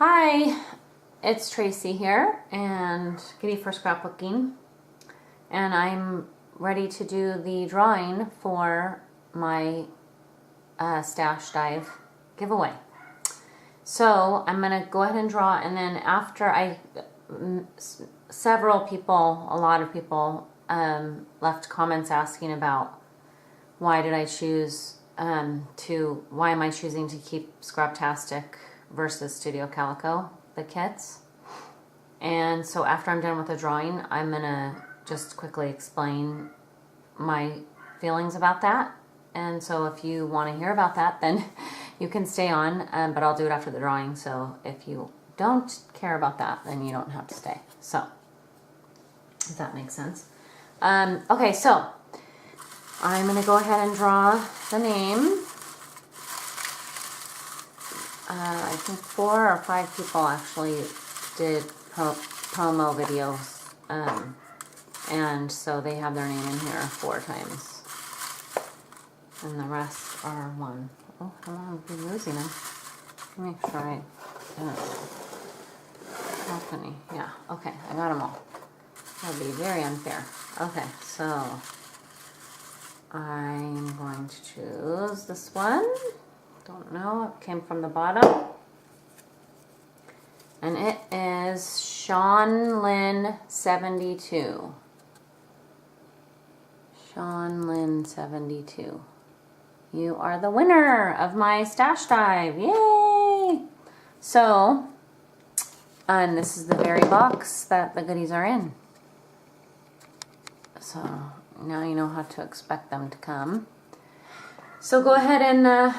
Hi, it's Tracy here and Giddy4Scrapbooking, and I'm ready to do the drawing for my stash dive giveaway. So I'm going to go ahead and draw, and then after a lot of people left comments asking about why did I choose why am I choosing to keep Scraptastic versus Studio Calico, the kits. And so after I'm done with the drawing, I'm gonna just quickly explain my feelings about that. And so if you want to hear about that, then you can stay on, but I'll do it after the drawing. So if you don't care about that, then you don't have to stay. So if that makes sense. Okay, so I'm gonna go ahead and draw the name. I think 4 or 5 people actually did promo videos, and so they have their name in here 4 times, and the rest are 1. Oh, I want to be losing them. Make sure I how many? Yeah, okay, I got them all. That'd be very unfair. Okay, so I'm going to choose this one. Don't know, it came from the bottom. And it is Sean Lynn 72. Sean Lynn 72. You are the winner of my stash dive. Yay! So, and this is the very box that the goodies are in. So now you know how to expect them to come. So go ahead and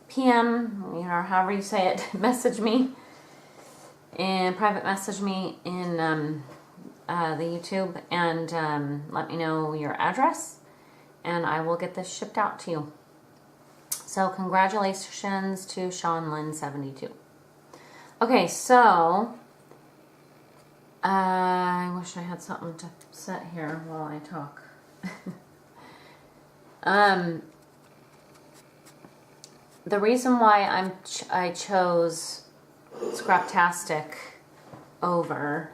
PM, however you say it, message me and private message me in the YouTube and let me know your address, and I will get this shipped out to you. So congratulations to Sean Lynn 72. Okay, so I wish I had something to set here while I talk. The reason why I chose Scraptastic over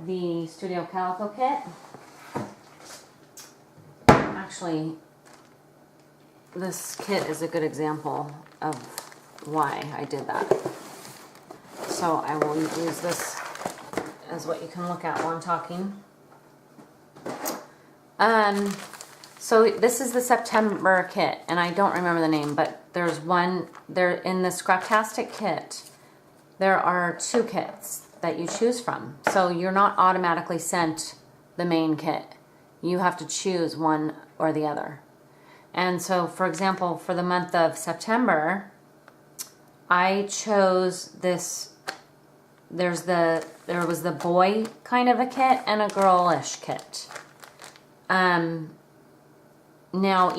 the Studio Calico kit, actually, this kit is a good example of why I did that. So I will use this as what you can look at while I'm talking. So this is the September kit, and I don't remember the name, but there's one there in the Scraptastic kit. There are 2 kits that you choose from, so you're not automatically sent the main kit. You have to choose one or the other. And so, for example, for the month of September, I chose this. There was the boy kind of a kit and a girlish kit. Now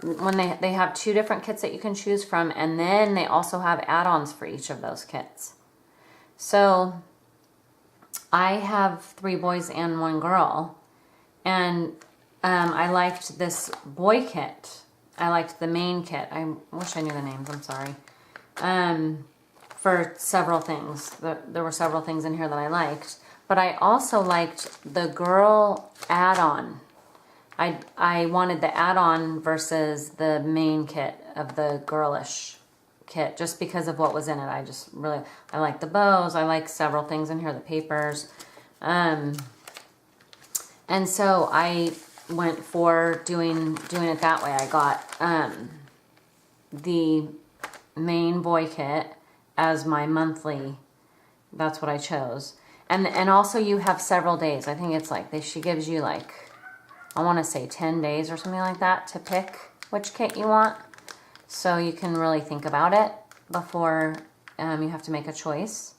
when they have 2 different kits that you can choose from, and then they also have add-ons for each of those kits. So I have 3 boys and 1 girl, and I liked this boy kit. I liked the main kit. I wish I knew the names, I'm sorry. For several things. There were several things in here that I liked, but I also liked the girl add-on. I wanted the add-on versus the main kit of the girlish kit, just because of what was in it. I like the bows. I like several things in here, the papers. And so I went for doing it that way. I got the main boy kit as my monthly. That's what I chose. And also you have several days. I think it's like she gives you like, I want to say 10 days or something like that to pick which kit you want. So you can really think about it before you have to make a choice.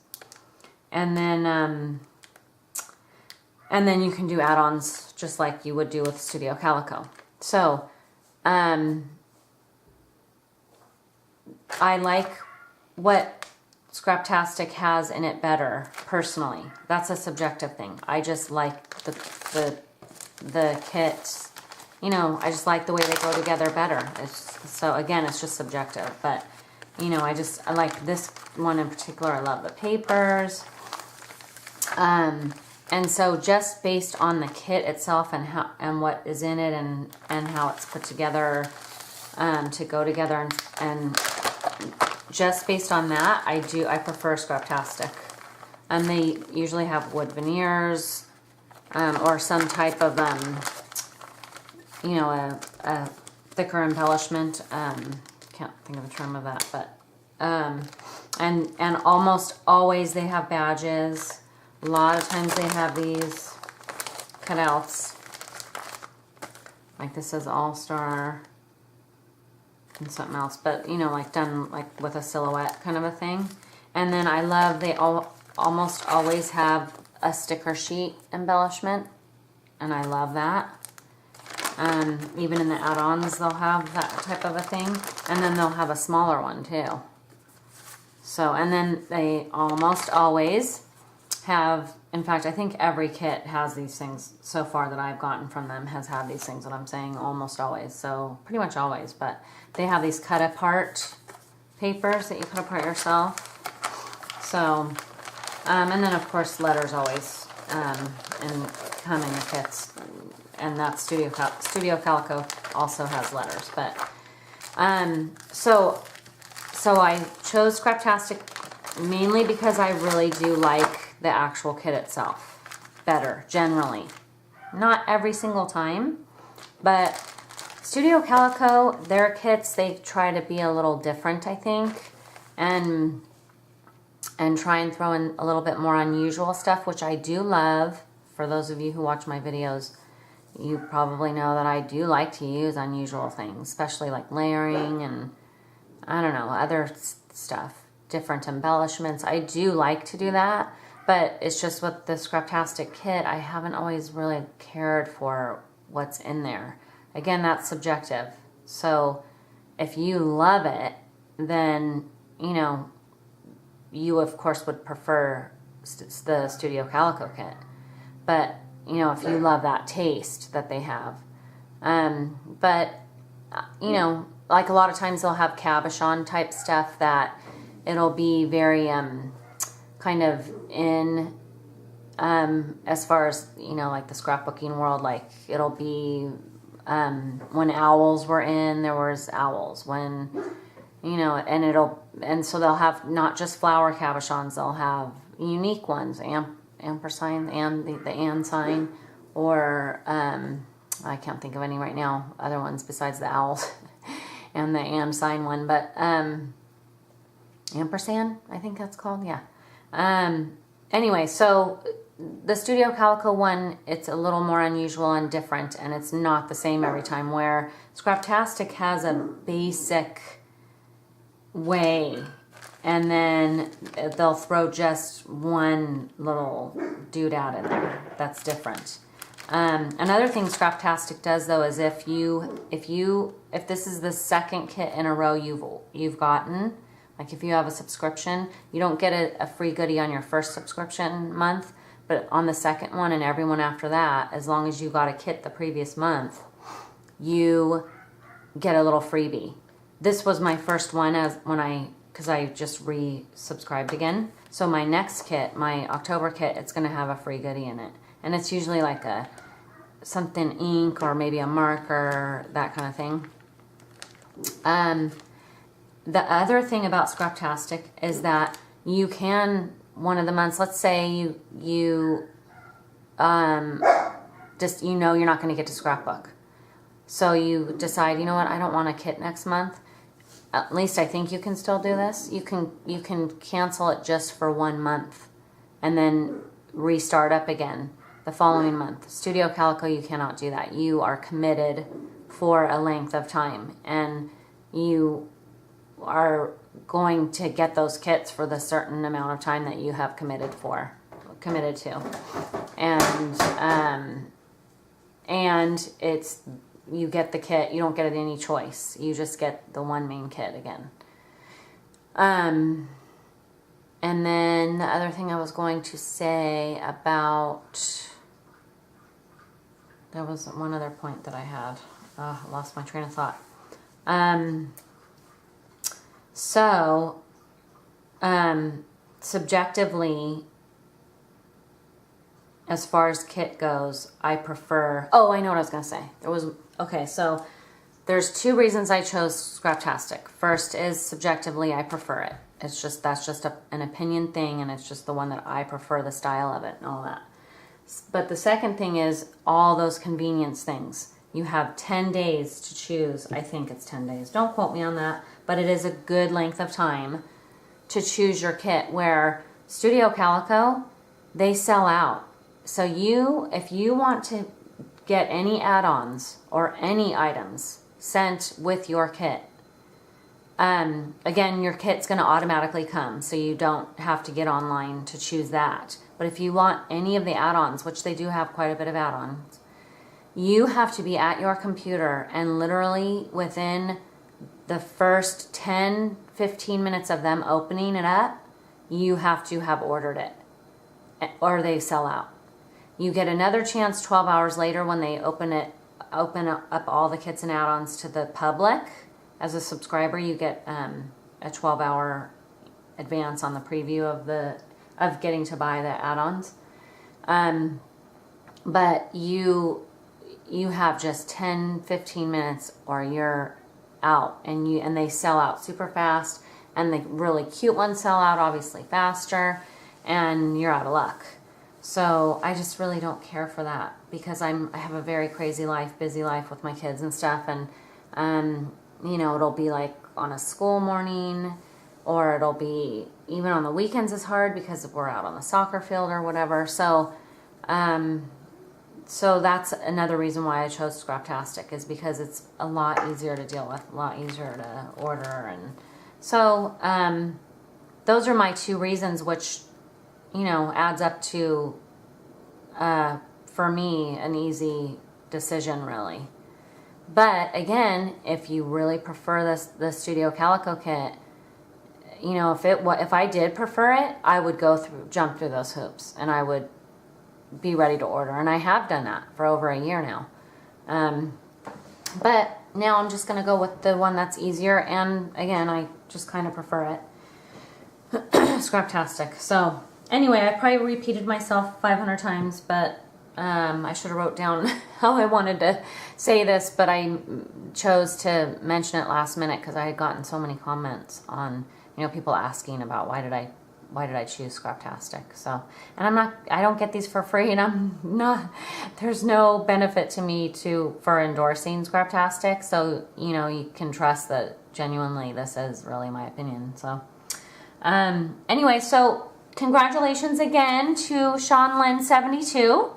And then you can do add-ons just like you would do with Studio Calico. So I like what Scraptastic has in it better, personally. That's a subjective thing. I just like the kits, I just like the way they go together better. So again, it's just subjective, but you know, I like this one in particular. I love the papers. And so just based on the kit itself and how and what is in it and how it's put together to go together and just based on that, I prefer Scraptastic. And they usually have wood veneers or some type of you know, a thicker embellishment. Can't think of the term of that, but and almost always they have badges. A lot of times they have these cutouts. Like this says All-Star and something else, but you know, like done like with a silhouette kind of a thing. And then I love they almost always have a sticker sheet embellishment, and I love that. Even in the add-ons they'll have that type of a thing, and then they'll have a smaller one too. So, and then they almost always have, in fact, I think every kit has these things so far that I've gotten from them has had these things that I'm saying almost always. So pretty much always, but they have these cut apart papers that you cut apart yourself. So, and then of course letters always come in the kits, and that Studio Calico also has letters. But so I chose Scraptastic mainly because I really do like the actual kit itself better, generally. Not every single time, but Studio Calico, their kits, they try to be a little different, I think, and try and throw in a little bit more unusual stuff, which I do love. For those of you who watch my videos, you probably know that I do like to use unusual things, especially like layering and, I don't know, other stuff, different embellishments. I do like to do that. But it's just with the Scraptastic kit, I haven't always really cared for what's in there. Again, that's subjective. So if you love it, then, you know, you of course would prefer the Studio Calico kit. But, you know, if you love that taste that they have. But, you know, like a lot of times they'll have cabochon type stuff that it'll be very, kind of in as far as, you know, like the scrapbooking world, like it'll be when owls were in, there was owls. When, you know, and so they'll have not just flower cabochons, they'll have unique ones, ampersand and the and sign, or I can't think of any right now, other ones besides the owls and the and sign one, but ampersand, I think that's called, yeah. Anyway, so the Studio Calico one, it's a little more unusual and different, and it's not the same every time, where Scraptastic has a basic way, and then they'll throw just one little doodad in there that's different. Another thing Scraptastic does though is if this is the second kit in a row you've gotten, like if you have a subscription, you don't get a free goodie on your first subscription month, but on the second one and everyone after that, as long as you got a kit the previous month, you get a little freebie. This was my first one because I just resubscribed again. So my next kit, my October kit, it's going to have a free goodie in it. And it's usually like something ink or maybe a marker, that kind of thing. The other thing about Scraptastic is that you can, one of the months, let's say you just, you know, you're not going to get to scrapbook. So you decide, you know what, I don't want a kit next month. At least I think you can still do this. You can cancel it just for 1 month and then restart up again the following month. Studio Calico, you cannot do that. You are committed for a length of time, and you are going to get those kits for the certain amount of time that you have committed to. And it's, you get the kit, you don't get it any choice. You just get the one main kit again. And then the other thing I was going to say about, there was one other point that I had. I lost my train of thought. So, subjectively, as far as kit goes, I prefer... Oh, I know what I was going to say. Okay, so there's 2 reasons I chose Scraptastic. First is subjectively, I prefer it. It's just, that's just an opinion thing, and it's just the one that I prefer, the style of it and all that. But the second thing is all those convenience things. You have 10 days to choose. I think it's 10 days. Don't quote me on that, but it is a good length of time to choose your kit, where Studio Calico, they sell out. So if you want to get any add-ons or any items sent with your kit, again, your kit's going to automatically come, so you don't have to get online to choose that. But if you want any of the add-ons, which they do have quite a bit of add-ons, you have to be at your computer, and literally within the first 10, 15 minutes of them opening it up, you have to have ordered it, or they sell out. You get another chance 12 hours later when they open up all the kits and add-ons to the public. As a subscriber, you get a 12-hour advance on the preview of getting to buy the add-ons. But you have just 10, 15 minutes or you're out, and they sell out super fast, and the really cute ones sell out obviously faster, and you're out of luck. So I just really don't care for that, because I have a very crazy life, busy life with my kids and stuff, and you know, it'll be like on a school morning, or it'll be even on the weekends is hard because we're out on the soccer field or whatever. So so that's another reason why I chose Scraptastic, is because it's a lot easier to deal with, a lot easier to order. And so those are my 2 reasons, which, you know, adds up to, for me, an easy decision, really. But again, if you really prefer the Studio Calico kit, you know, if I did prefer it, I would jump through those hoops, and I would be ready to order. And I have done that for over a year now. But now I'm just going to go with the one that's easier, and again, I just kind of prefer it. Scraptastic. So anyway, I probably repeated myself 500 times, but I should have wrote down how I wanted to say this, but I chose to mention it last minute because I had gotten so many comments on, you know, people asking about why did I choose Scraptastic. So, and I don't get these for free, and there's no benefit to me for endorsing Scraptastic. So, you know, you can trust that genuinely this is really my opinion. So, anyway, so congratulations again to Sean Lynn 72.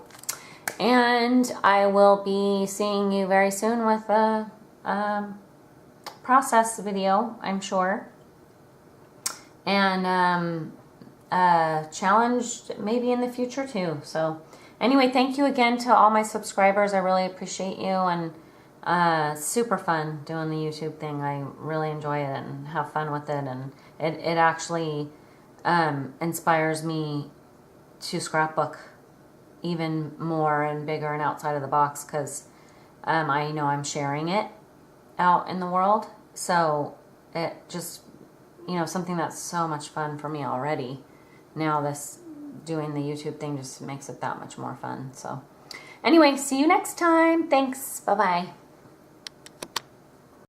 And I will be seeing you very soon with a process video, I'm sure. And challenge maybe in the future too. So anyway, thank you again to all my subscribers. I really appreciate you, and super fun doing the YouTube thing. I really enjoy it and have fun with it, and it actually inspires me to scrapbook even more and bigger and outside of the box, because I know I'm sharing it out in the world. So it just, you know, something that's so much fun for me already. Now doing the YouTube thing just makes it that much more fun. So anyway, see you next time. Thanks. Bye-bye.